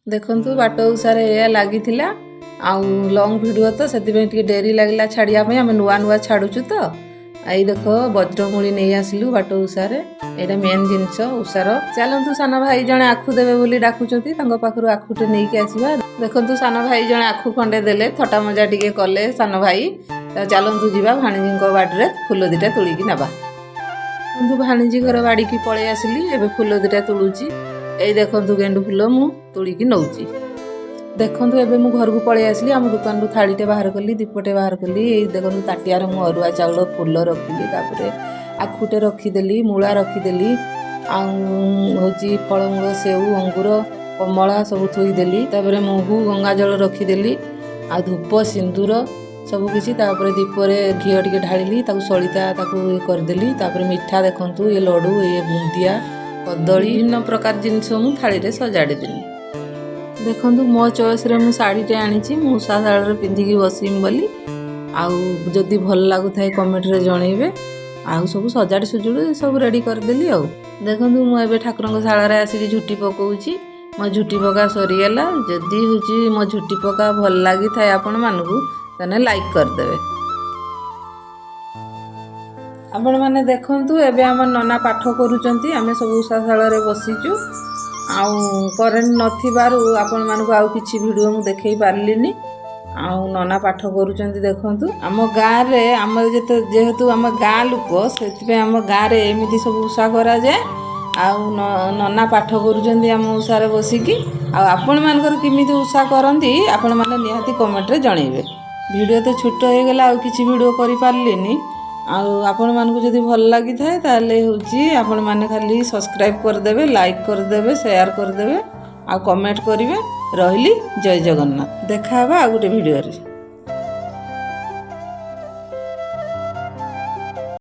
देखंतु बाट उषारे या लागिथिला आउ लॉन्ग वीडियो तो सेतिबे टिके डेरी लागला छाड़िया पे हम नुआ नुआ छाड़ुचु तो आई देखो वज्रमूली नहीं आसलु बाट उषारे एटा मेन जिनस उषार चलंतु सान भाई जणे आखु देबे बोली डाकुचंती तांको पाखरु आखुटे नै के आसीबा देखंतु सान भाई जणे आखु खंडे देले थटा मजा टिके कले सान भाई चलंतु जीवा भाणीजींको बाडरे फूल दिटा तुली की नबा बंधु भाणीजी घर बाड़ी की पळे आसली एबे फूल दिटा तुलुची ए देखंतु गेंडू फूल मु तुली की नौची देखंतु एबे मु घर को पळे आसली हम दुकान रु थाळीटे बाहर कली दीपटे बाहर कली ए देखंतु ताटियार मु अरुआ चाउल फूल रखिली तापरे आखुटे रखी देली मूला रखी देली आ होची फळमूल सेऊ अंगूर कमला सब थोई देली तापरे महू गंगा जल रखी देली आ धूप सिंदूर सब किसी तापरे दीपरे घी टिके ढाळिली ताकू सळिता ताकू कर देली तापरे मिठा देखंतु ये लड्डू ये बुंदिया कदली विभिन्न प्रकार जिनस मु थाली रे सजाड़ी देली देखंतु मो चॉइस रे मु साड़ी टे आनीची मु उषा साड़ी रे पिंधिकी बसिम बोली आउ जदी भल लागु थाए कमेंट रे जणैबे आउ सब सजाड़ी सुजुड़ी सब रेडी कर देली आउ देखंतु मु एबे ठाकुरंग शाला रे आसी झुटी पकोउची मो झुटी पका सरी गेला जदी होची मो झुटी पका भल लागी थाए आपण मानकू तने लाइक कर देबे आपण माने देखंतु एबे हमर नना पाठ करूचंती आमे सब उषाशाला रे बसिचु आउ करेंट नथिबारु आपण मानकू आउ किछि वीडियो मु देखै पारलिनी आउ नना पाठ करूचंती देखंतु हम गाँ रे हमर जेहेतु हम गाँ लोक सेति हम गाँ रे एमिति सब उषा करा जाय आउ नना पाठ करूचंती हम उषा रे बसिकी आउ आपण मानकर किमिति उषा करंती आपण माने निहाती कमेंट रे जणैबे वीडियो तो छोट हो गला आउ किछि वीडियो करि पारलिनी आपण मानकू जदि भल लगी थाए ताले होची आपण माने खाली सब्सक्राइब कर देबे लाइक कर देबे शेयर कर देबे आ कमेंट करिवे रहिली जय जगन्नाथ देखा बा आ गुटे वीडियो रे।